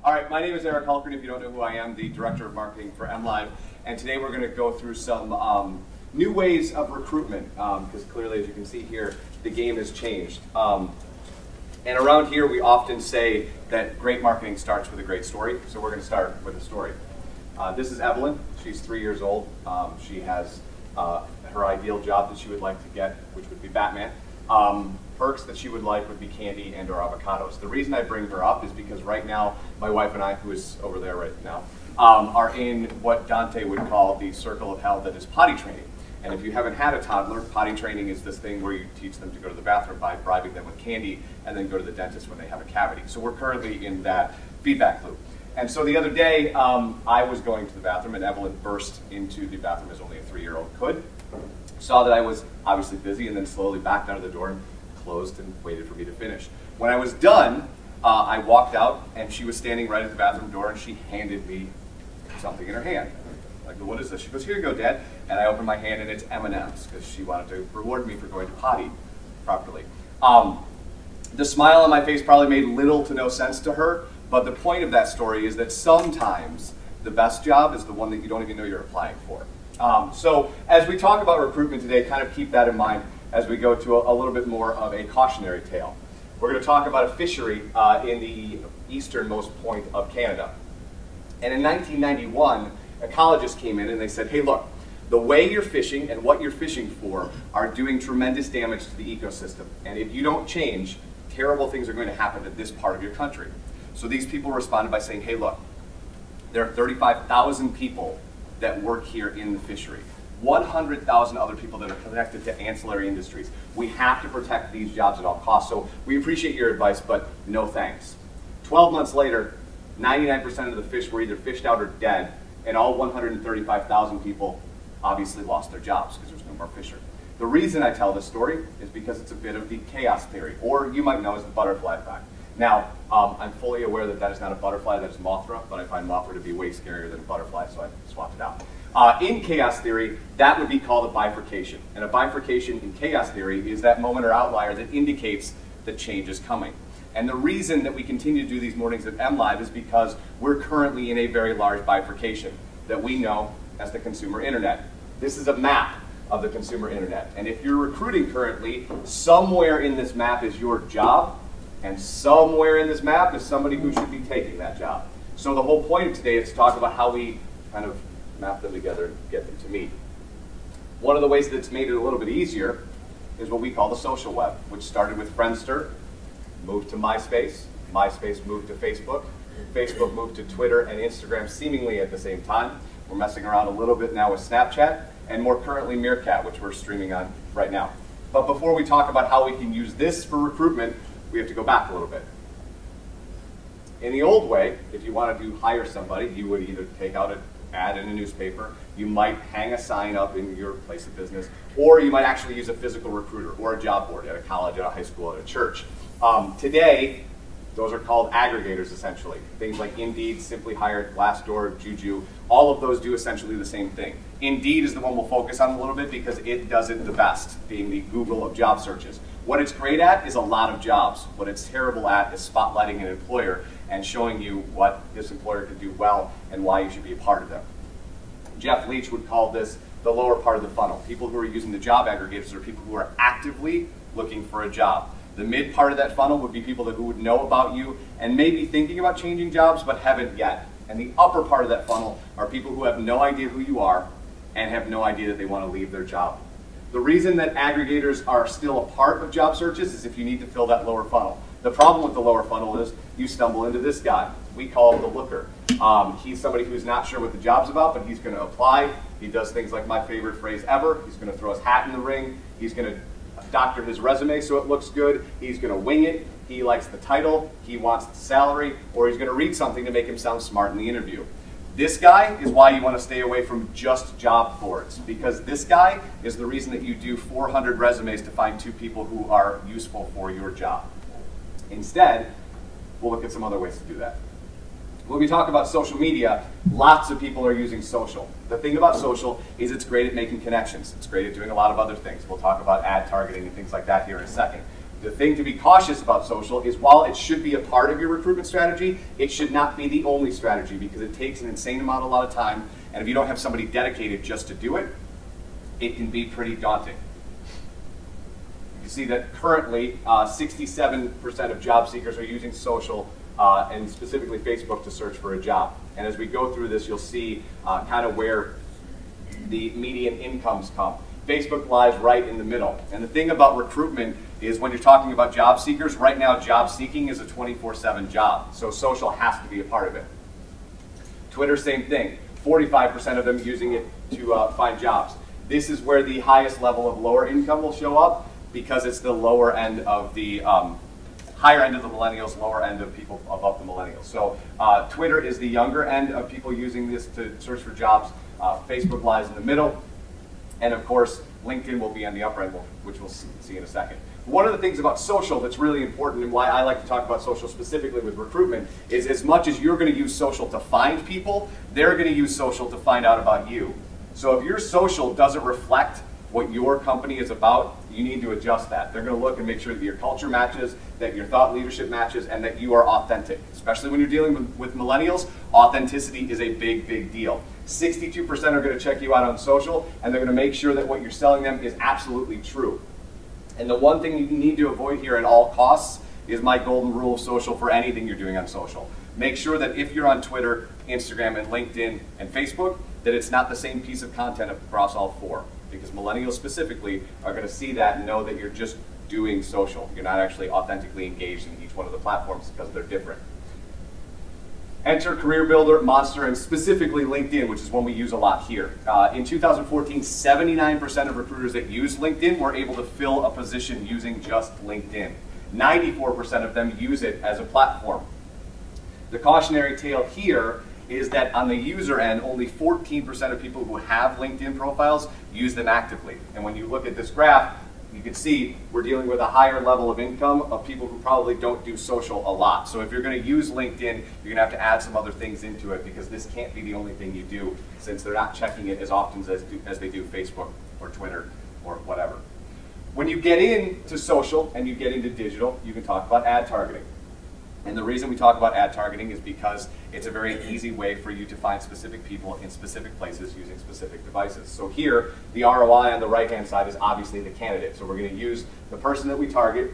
All right, my name is Eric Hulkern. If you don't know who I am, the Director of Marketing for MLive. And today we're going to go through some new ways of recruitment, because clearly, as you can see here, the game has changed. And around here, we often say that great marketing starts with a great story. So we're going to start with a story. This is Evelyn. She's 3 years old. She has her ideal job that she would like to get, which would be Batman. Perks that she would like would be candy and or avocados. The reason I bring her up is because right now, my wife and I, who is over there right now, are in what Dante would call the circle of hell that is potty training. And if you haven't had a toddler, potty training is this thing where you teach them to go to the bathroom by bribing them with candy and then go to the dentist when they have a cavity. So we're currently in that feedback loop. And so the other day, I was going to the bathroom and Evelyn burst into the bathroom as only a 3-year-old could. Saw that I was obviously busy and then slowly backed out of the door and closed and waited for me to finish. When I was done, I walked out and she was standing right at the bathroom door and she handed me something in her hand. Like, what is this? She goes, here you go, Dad. And I opened my hand and it's M&Ms because she wanted to reward me for going to potty properly. The smile on my face probably made little to no sense to her, but the point of that story is that sometimes the best job is the one that you don't even know you're applying for. So as we talk about recruitment today, kind of keep that in mind as we go to a little bit more of a cautionary tale. We're going to talk about a fishery in the easternmost point of Canada. And in 1991, ecologists came in and they said, hey look, the way you're fishing and what you're fishing for are doing tremendous damage to the ecosystem. And if you don't change, terrible things are going to happen to this part of your country. So these people responded by saying, hey look, there are 35,000 people that work here in the fishery. 100,000 other people that are connected to ancillary industries. We have to protect these jobs at all costs. So we appreciate your advice, but no thanks. 12 months later, 99% of the fish were either fished out or dead, and all 135,000 people obviously lost their jobs because there's no more fishery. The reason I tell this story is because it's a bit of the chaos theory, or you might know as the butterfly effect. Now, I'm fully aware that that is not a butterfly, that is Mothra, but I find Mothra to be way scarier than a butterfly, so I swapped it out. In chaos theory, that would be called a bifurcation. And a bifurcation in chaos theory is that moment or outlier that indicates that change is coming. And the reason that we continue to do these mornings at MLive is because we're currently in a very large bifurcation that we know as the consumer internet. This is a map of the consumer internet. And if you're recruiting currently, somewhere in this map is your job, and somewhere in this map is somebody who should be taking that job. So the whole point of today is to talk about how we kind of map them together and get them to meet. One of the ways that's made it a little bit easier is what we call the social web, which started with Friendster, moved to MySpace, MySpace moved to Facebook, Facebook moved to Twitter and Instagram seemingly at the same time. We're messing around a little bit now with Snapchat, and more currently Meerkat, which we're streaming on right now. But before we talk about how we can use this for recruitment, we have to go back a little bit. In the old way, if you wanted to hire somebody, you would either take out an ad in a newspaper, you might hang a sign up in your place of business, or you might actually use a physical recruiter or a job board at a college, at a high school, at a church. Today, those are called aggregators essentially. Things like Indeed, Simply Hired, Glassdoor, Juju, all of those do essentially the same thing. Indeed is the one we'll focus on a little bit because it does it the best, being the Google of job searches. What it's great at is a lot of jobs. What it's terrible at is spotlighting an employer and showing you what this employer can do well and why you should be a part of them. Jeff Leach would call this the lower part of the funnel. People who are using the job aggregators are people who are actively looking for a job. The mid part of that funnel would be people who would know about you and may be thinking about changing jobs but haven't yet. And the upper part of that funnel are people who have no idea who you are and have no idea that they want to leave their job. The reason that aggregators are still a part of job searches is if you need to fill that lower funnel. The problem with the lower funnel is you stumble into this guy. We call him the looker. He's somebody who's not sure what the job's about, but he's going to apply. He does things like my favorite phrase ever. He's going to throw his hat in the ring. He's going to doctor his resume so it looks good. He's going to wing it. He likes the title. He wants the salary. Or he's going to read something to make him sound smart in the interview. This guy is why you want to stay away from just job boards, because this guy is the reason that you do 400 resumes to find 2 people who are useful for your job. Instead, we'll look at some other ways to do that. When we talk about social media, lots of people are using social. The thing about social is it's great at making connections. It's great at doing a lot of other things. We'll talk about ad targeting and things like that here in a second. The thing to be cautious about social is while it should be a part of your recruitment strategy, it should not be the only strategy because it takes an insane amount, a lot of time, and if you don't have somebody dedicated just to do it, it can be pretty daunting. You see that currently 67% of job seekers are using social and specifically Facebook to search for a job. And as we go through this, you'll see kind of where the median incomes come. Facebook lies right in the middle. And the thing about recruitment is when you're talking about job seekers, right now job seeking is a 24/7 job. So social has to be a part of it. Twitter, same thing. 45% of them using it to find jobs. This is where the highest level of lower income will show up because it's the lower end of the, higher end of the millennials, lower end of people above the millennials. So Twitter is the younger end of people using this to search for jobs. Facebook lies in the middle. And of course, LinkedIn will be on the upper end, which we'll see in a second. One of the things about social that's really important and why I like to talk about social specifically with recruitment is as much as you're going to use social to find people, they're going to use social to find out about you. So if your social doesn't reflect what your company is about, you need to adjust that. They're going to look and make sure that your culture matches, that your thought leadership matches, and that you are authentic. Especially when you're dealing with millennials, authenticity is a big, big deal. 62% are going to check you out on social, and they're going to make sure that what you're selling them is absolutely true. And the one thing you need to avoid here at all costs is my golden rule of social for anything you're doing on social. Make sure that if you're on Twitter, Instagram, and LinkedIn, and Facebook, that it's not the same piece of content across all four. Because millennials specifically are going to see that and know that you're just doing social. You're not actually authentically engaged in each one of the platforms because they're different. Enter Career Builder, Monster, and specifically LinkedIn, which is one we use a lot here. In 2014, 79% of recruiters that use LinkedIn were able to fill a position using just LinkedIn. 94% of them use it as a platform. The cautionary tale here is that on the user end, only 14% of people who have LinkedIn profiles use them actively. And when you look at this graph, you can see we're dealing with a higher level of income of people who probably don't do social a lot. So if you're going to use LinkedIn, you're going to have to add some other things into it because this can't be the only thing you do since they're not checking it as often as they do Facebook or Twitter or whatever. When you get into social and you get into digital, you can talk about ad targeting. And the reason we talk about ad targeting is because it's a very easy way for you to find specific people in specific places using specific devices. So here, the ROI on the right-hand side is obviously the candidate. So we're going to use the person that we target,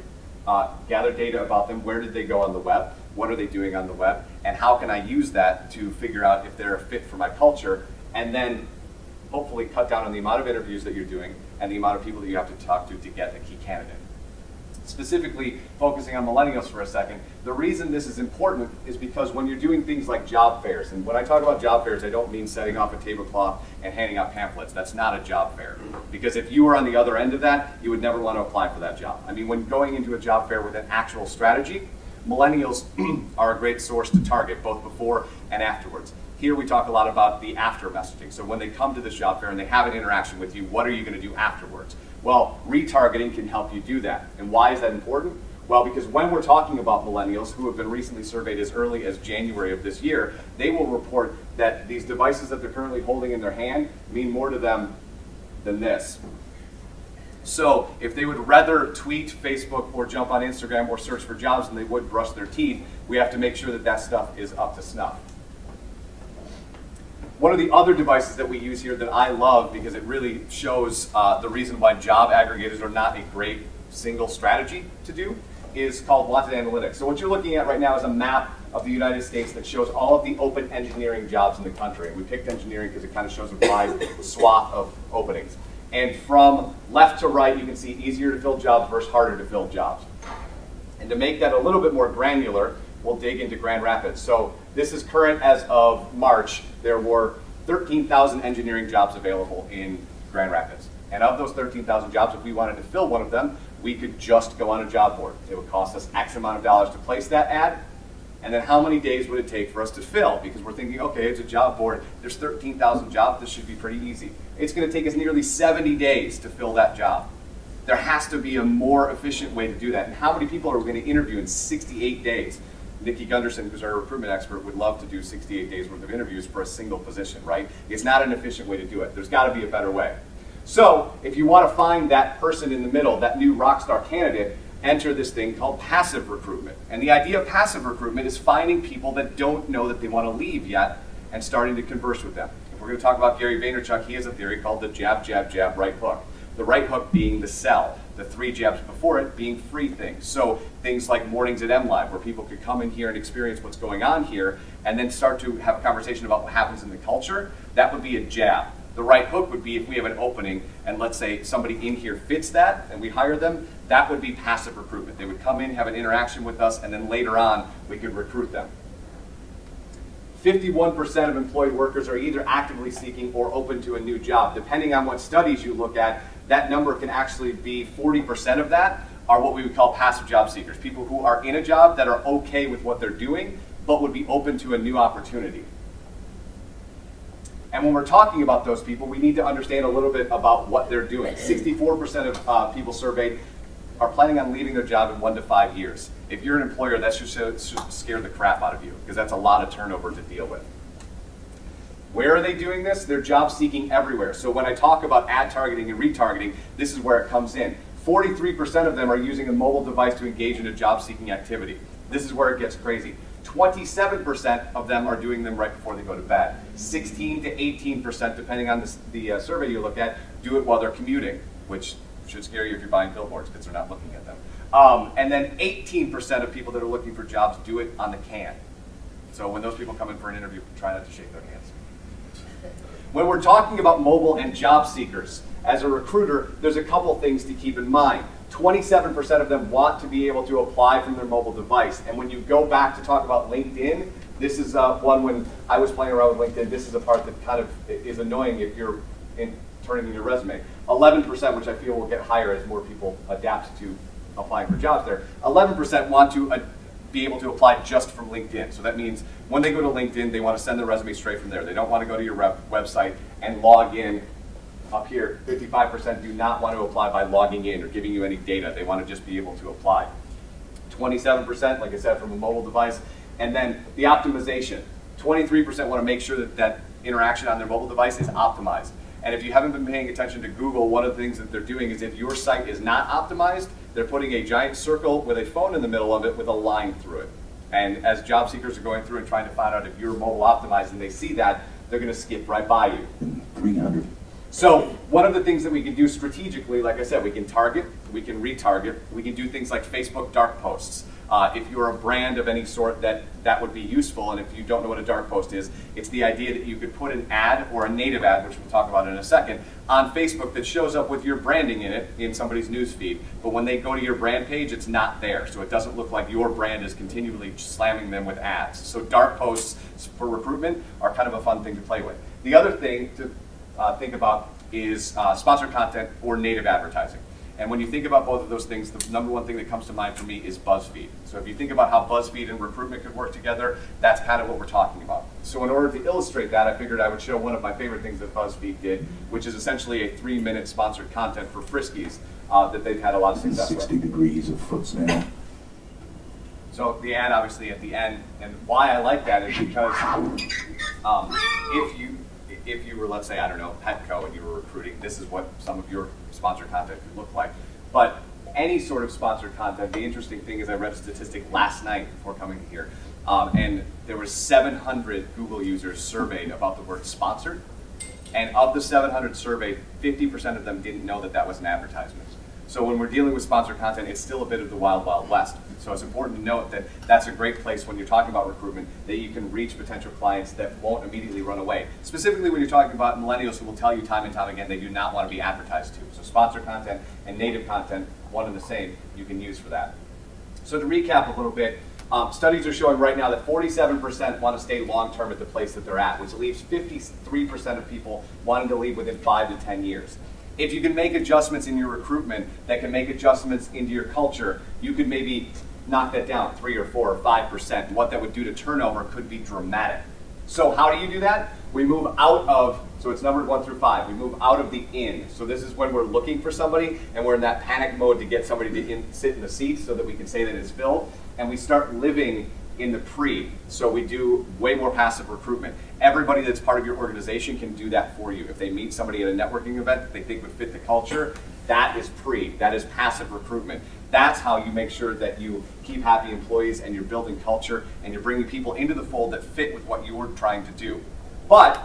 gather data about them, where did they go on the web, what are they doing on the web, and how can I use that to figure out if they're a fit for my culture, and then hopefully cut down on the amount of interviews that you're doing and the amount of people that you have to talk to get a key candidate. Specifically focusing on millennials for a second, the reason this is important is because when you're doing things like job fairs, and when I talk about job fairs, I don't mean setting off a tablecloth and handing out pamphlets. That's not a job fair. Because if you were on the other end of that, you would never want to apply for that job. I mean, when going into a job fair with an actual strategy, millennials are a great source to target, both before and afterwards. Here we talk a lot about the after messaging. So when they come to this job fair and they have an interaction with you, what are you going to do afterwards? Well, retargeting can help you do that. And why is that important? Well, because when we're talking about millennials who have been recently surveyed as early as January of this year, they will report that these devices that they're currently holding in their hand mean more to them than this. So if they would rather tweet, Facebook, or jump on Instagram or search for jobs than they would brush their teeth, we have to make sure that that stuff is up to snuff. One of the other devices that we use here that I love because it really shows the reason why job aggregators are not a great single strategy to do is called Wanted Analytics. So what you're looking at right now is a map of the United States that shows all of the open engineering jobs in the country. And we picked engineering because it kind of shows a wide swath of openings. And from left to right, you can see easier to fill jobs versus harder to fill jobs. And to make that a little bit more granular, we'll dig into Grand Rapids. So this is current as of March. There were 13,000 engineering jobs available in Grand Rapids. And of those 13,000 jobs, if we wanted to fill one of them, we could just go on a job board. It would cost us X amount of dollars to place that ad. And then how many days would it take for us to fill? Because we're thinking, okay, it's a job board. There's 13,000 jobs. This should be pretty easy. It's going to take us nearly 70 days to fill that job. There has to be a more efficient way to do that. And how many people are we going to interview in 68 days? Nikki Gunderson, who's our recruitment expert, would love to do 68 days worth of interviews for a single position, right? It's not an efficient way to do it. There's got to be a better way. So if you want to find that person in the middle, that new rock star candidate, enter this thing called passive recruitment. And the idea of passive recruitment is finding people that don't know that they want to leave yet and starting to converse with them. If we're going to talk about Gary Vaynerchuk, he has a theory called the jab, jab, jab, right hook. The right hook being the sell, the 3 jabs before it being free things. So things like mornings at MLive, where people could come in here and experience what's going on here and then start to have a conversation about what happens in the culture. That would be a jab. The right hook would be if we have an opening and let's say somebody in here fits that and we hire them, that would be passive recruitment. They would come in, have an interaction with us, and then later on we could recruit them. 51% of employed workers are either actively seeking or open to a new job. Depending on what studies you look at, that number can actually be 40% of that are what we would call passive job seekers. People who are in a job that are okay with what they're doing, but would be open to a new opportunity. And when we're talking about those people, we need to understand a little bit about what they're doing. 64% of people surveyed are planning on leaving their job in 1 to 5 years. If you're an employer, that should scare the crap out of you, because that's a lot of turnover to deal with. Where are they doing this? They're job seeking everywhere. So when I talk about ad targeting and retargeting, this is where it comes in. 43% of them are using a mobile device to engage in a job seeking activity. This is where it gets crazy. 27% of them are doing them right before they go to bed. 16 to 18%, depending on the survey you look at, do it while they're commuting, which should scare you if you're buying billboards because they're not looking at them. And then 18% of people that are looking for jobs do it on the can. So when those people come in for an interview, try not to shake their hands. When we're talking about mobile and job seekers, as a recruiter, there's a couple things to keep in mind. 27% of them want to be able to apply from their mobile device. And when you go back to talk about LinkedIn, this is one when I was playing around with LinkedIn, this is a part that kind of is annoying if you're turning in your resume. 11%, which I feel will get higher as more people adapt to applying for jobs there. 11% want to be able to apply just from LinkedIn. So that means when they go to LinkedIn, they want to send their resume straight from there. They don't want to go to your website and log in. Up here, 55% do not want to apply by logging in or giving you any data. They want to just be able to apply. 27%, like I said, from a mobile device. And then the optimization. 23% want to make sure that that interaction on their mobile device is optimized. And if you haven't been paying attention to Google, one of the things that they're doing is if your site is not optimized, they're putting a giant circle with a phone in the middle of it with a line through it. And as job seekers are going through and trying to find out if you're mobile optimized and they see that, they're going to skip right by you. 300. So one of the things that we can do strategically, like I said, we can target, we can retarget, we can do things like Facebook dark posts. If you're a brand of any sort, that would be useful. And if you don't know what a dark post is, it's the idea that you could put an ad or a native ad, which we'll talk about in a second, on Facebook that shows up with your branding in it in somebody's newsfeed. But when they go to your brand page, it's not there. So it doesn't look like your brand is continually slamming them with ads. So dark posts for recruitment are kind of a fun thing to play with. The other thing to think about is sponsored content or native advertising. And when you think about both of those things, the number one thing that comes to mind for me is BuzzFeed. So if you think about how BuzzFeed and recruitment could work together, that's kind of what we're talking about. So in order to illustrate that, I figured I would show one of my favorite things that BuzzFeed did, which is essentially a 3-minute sponsored content for Friskies that they've had a lot of success with. 60 degrees of foot now. So the ad obviously at the end, and why I like that is because if you were, let's say, I don't know, Petco and you were recruiting, this is what some of your sponsored content could look like. But any sort of sponsored content, the interesting thing is I read a statistic last night before coming here, and there were 700 Google users surveyed about the word sponsored. And of the 700 surveyed, 50% of them didn't know that that was an advertisement. So when we're dealing with sponsored content, it's still a bit of the wild, wild west. So it's important to note that that's a great place when you're talking about recruitment, that you can reach potential clients that won't immediately run away. Specifically when you're talking about millennials who will tell you time and time again they do not want to be advertised to. So sponsored content and native content, one and the same, you can use for that. So to recap a little bit, studies are showing right now that 47% want to stay long-term at the place that they're at, which leaves 53% of people wanting to leave within 5 to 10 years. If you can make adjustments in your recruitment that can make adjustments into your culture, you could maybe knock that down 3 or 4 or 5%. What that would do to turnover could be dramatic. So how do you do that? We move out of, so it's numbered 1 through 5, we move out of the in. So this is when we're looking for somebody and we're in that panic mode to get somebody to sit in the seat so that we can say that it's filled. And we start living in the pre. So we do way more passive recruitment. Everybody that's part of your organization can do that for you. If they meet somebody at a networking event that they think would fit the culture, that is pre, that is passive recruitment. That's how you make sure that you keep happy employees and you're building culture and you're bringing people into the fold that fit with what you're trying to do. But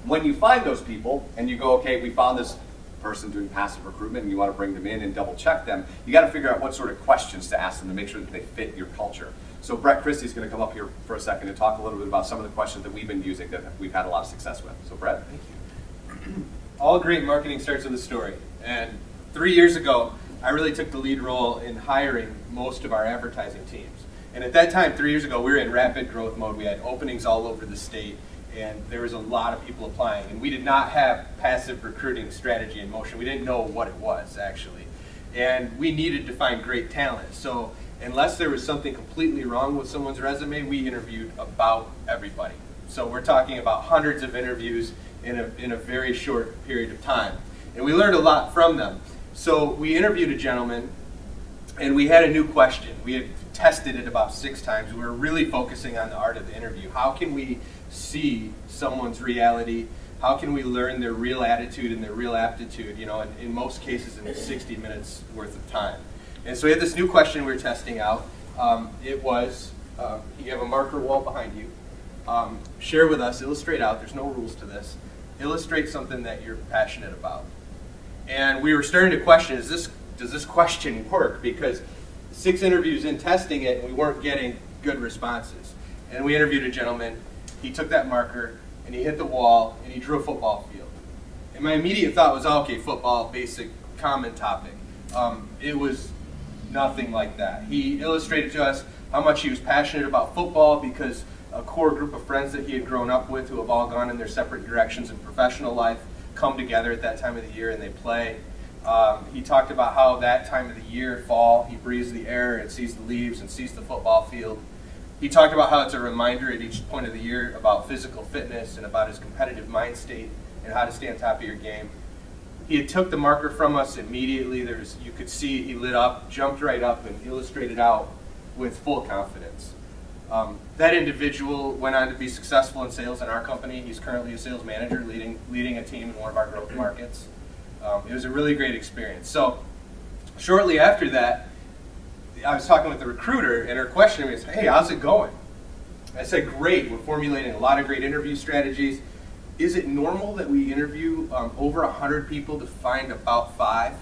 when you find those people and you go, okay, we found this person doing passive recruitment and you want to bring them in and double check them, you got to figure out what sort of questions to ask them to make sure that they fit your culture. So Brett Christie's going to come up here for a second and talk a little bit about some of the questions that we've been using that we've had a lot of success with. So Brett. Thank you. All great marketing starts with a story. And 3 years ago, I really took the lead role in hiring most of our advertising teams. And at that time, 3 years ago, we were in rapid growth mode. We had openings all over the state, and there was a lot of people applying. And we did not have passive recruiting strategy in motion. We didn't know what it was, actually. And we needed to find great talent. So unless there was something completely wrong with someone's resume, we interviewed about everybody. So we're talking about hundreds of interviews in a very short period of time. And we learned a lot from them. So we interviewed a gentleman, and we had a new question. We had tested it about 6 times. We were really focusing on the art of the interview. How can we see someone's reality? How can we learn their real attitude and their real aptitude, you know, in most cases in 60 minutes worth of time. And so we had this new question we were testing out. It was, you have a marker wall behind you. Share with us, illustrate out, there's no rules to this. Illustrate something that you're passionate about. And we were starting to question, does this question work? Because 6 interviews in testing it, and we weren't getting good responses. And we interviewed a gentleman. He took that marker, and he hit the wall, and he drew a football field. And my immediate thought was, oh, okay, football, basic, common topic. It was nothing like that. He illustrated to us how much he was passionate about football because a core group of friends that he had grown up with who have all gone in their separate directions in professional life come together at that time of the year and they play. He talked about how that time of the year, fall, he breathes the air and sees the leaves and sees the football field. He talked about how it's a reminder at each point of the year about physical fitness and about his competitive mind state and how to stay on top of your game. He had took the marker from us immediately. You could see he lit up, jumped right up, and illustrated out with full confidence. That individual went on to be successful in sales in our company. He's currently a sales manager leading a team in one of our growth markets. It was a really great experience. So shortly after that, I was talking with the recruiter, and her question was, hey, how's it going? I said, great. We're formulating a lot of great interview strategies. Is it normal that we interview over 100 people to find about 5?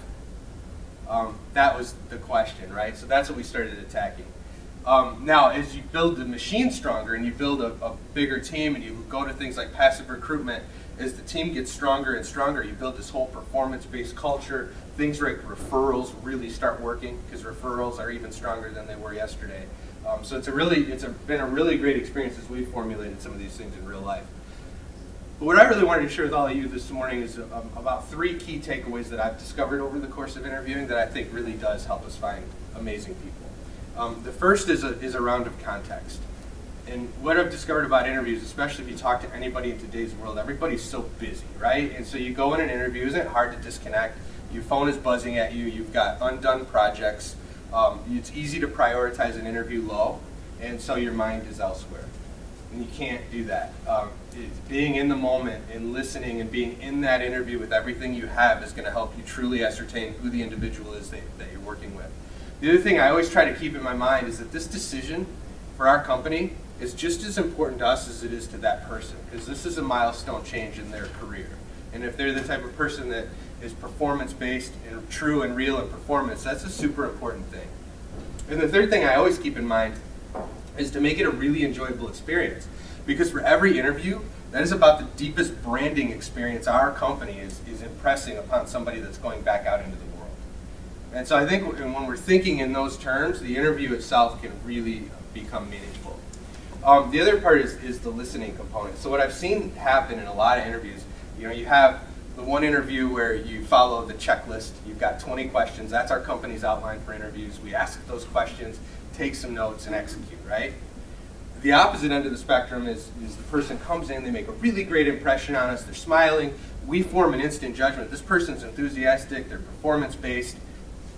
That was the question, right? So that's what we started attacking. Now, as you build the machine stronger and you build a bigger team and you go to things like passive recruitment, as the team gets stronger and stronger, you build this whole performance-based culture. Things like referrals really start working because referrals are even stronger than they were yesterday. So it's been a really great experience as we've formulated some of these things in real life. But what I really wanted to share with all of you this morning is about 3 key takeaways that I've discovered over the course of interviewing that I think really does help us find amazing people. The first is a round of context. And what I've discovered about interviews, especially if you talk to anybody in today's world, everybody's so busy, right? And so you go in an interview, isn't it hard to disconnect? Your phone is buzzing at you, you've got undone projects, it's easy to prioritize an interview low, and so your mind is elsewhere. And you can't do that. Being in the moment and listening and being in that interview with everything you have is going to help you truly ascertain who the individual is that you're working with. The other thing I always try to keep in my mind is that this decision for our company is just as important to us as it is to that person, because this is a milestone change in their career. And if they're the type of person that is performance-based and true and real in performance, that's a super important thing. And the third thing I always keep in mind is to make it a really enjoyable experience. Because for every interview, that is about the deepest branding experience our company is impressing upon somebody that's going back out into the world. And so I think when we're thinking in those terms, the interview itself can really become meaningful. The other part is the listening component. So what I've seen happen in a lot of interviews, you have the one interview where you follow the checklist. You've got 20 questions. That's our company's outline for interviews. We ask those questions, take some notes, and execute, right? The opposite end of the spectrum is the person comes in, they make a really great impression on us, they're smiling, we form an instant judgment. This person's enthusiastic, they're performance-based,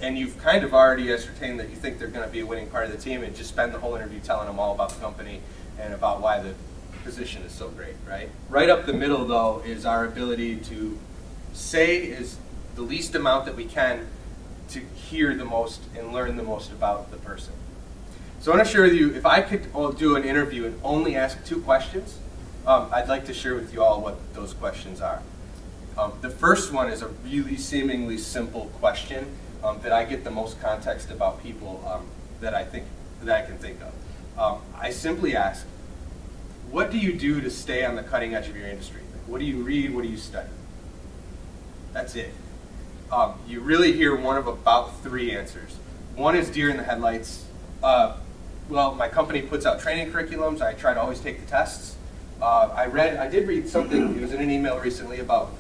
and you've kind of already ascertained that you think they're going to be a winning part of the team and just spend the whole interview telling them all about the company and about why the position is so great, right? Right up the middle, though, is our ability to say is the least amount that we can to hear the most and learn the most about the person. So I want to share with you, if I could do an interview and only ask 2 questions, I'd like to share with you all what those questions are. The first one is a really seemingly simple question that I get the most context about people that I can think of. I simply ask, what do you do to stay on the cutting edge of your industry? What do you read? What do you study? That's it. You really hear one of about 3 answers. One is deer in the headlights. Well, my company puts out training curriculums. I try to always take the tests. I did read something, it was in an email recently, about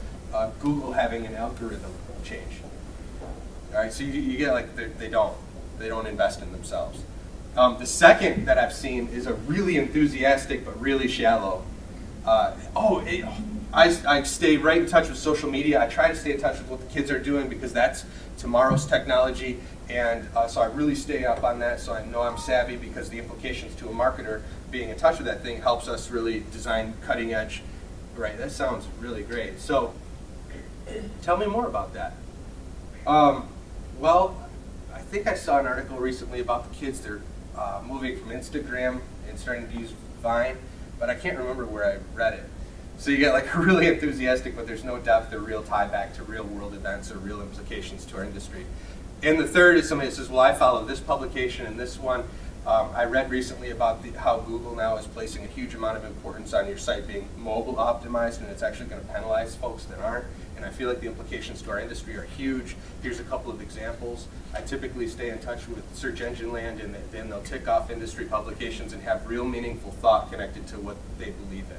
Google having an algorithm change. All right, so you get like, they don't invest in themselves. The second that I've seen is a really enthusiastic but really shallow. I stay right in touch with social media. I try to stay in touch with what the kids are doing because that's tomorrow's technology, and so I really stay up on that so I know I'm savvy, because the implications to a marketer being in touch with that thing helps us really design cutting edge. Right, that sounds really great. So tell me more about that. Well, I think I saw an article recently about the kids. They're moving from Instagram and starting to use Vine, but I can't remember where I read it. So you get like really enthusiastic, but there's no depth or real tie back to real world events or real implications to our industry. And the third is somebody that says, well, I follow this publication and this one. I read recently about how Google now is placing a huge amount of importance on your site being mobile optimized, and it's actually going to penalize folks that aren't. And I feel like the implications to our industry are huge. Here's a couple of examples. I typically stay in touch with search engine land, and then they'll tick off industry publications and have real meaningful thought connected to what they believe in.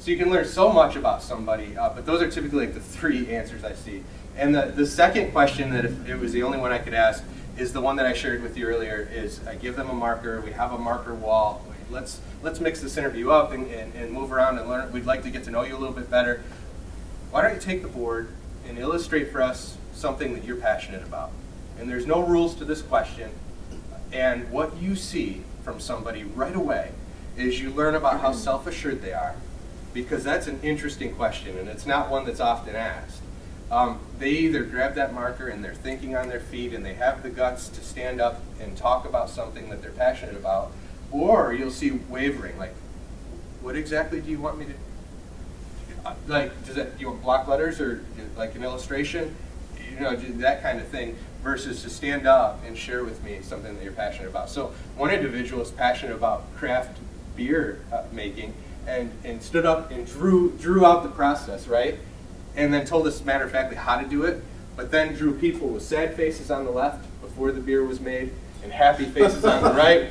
So you can learn so much about somebody, but those are typically like the 3 answers I see. And the second question, that if it was the only one I could ask, is the one that I shared with you earlier, is I give them a marker, we have a marker wall, let's mix this interview up and move around and learn. We'd like to get to know you a little bit better. Why don't you take the board and illustrate for us something that you're passionate about? And there's no rules to this question, and what you see from somebody right away is you learn about how self-assured they are, because that's an interesting question, and it's not one that's often asked. They either grab that marker and they're thinking on their feet and they have the guts to stand up and talk about something that they're passionate about, or you'll see wavering, like, what exactly do you want me to, like, do you want block letters or like an illustration? You know, that kind of thing, versus to stand up and share with me something that you're passionate about. So one individual is passionate about craft beer making, and stood up and drew out the process, right? And then told us matter of factly how to do it, but then drew people with sad faces on the left before the beer was made, and happy faces on the right,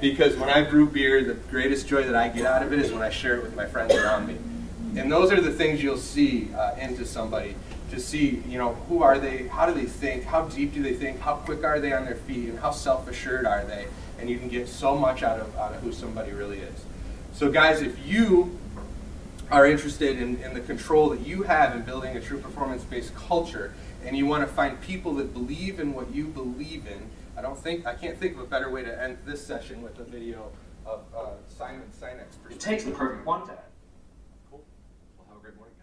because when I brew beer, the greatest joy that I get out of it is when I share it with my friends around me. And those are the things you'll see into somebody, to see, you know, who are they, how do they think, how deep do they think, how quick are they on their feet, and how self-assured are they, and you can get so much out of who somebody really is. So guys, if you are interested in the control that you have in building a true performance-based culture, and you want to find people that believe in what you believe in, I can't think of a better way to end this session with a video of Simon Sinek's perspective. It takes the perfect one to end. Cool. Well, have a great morning.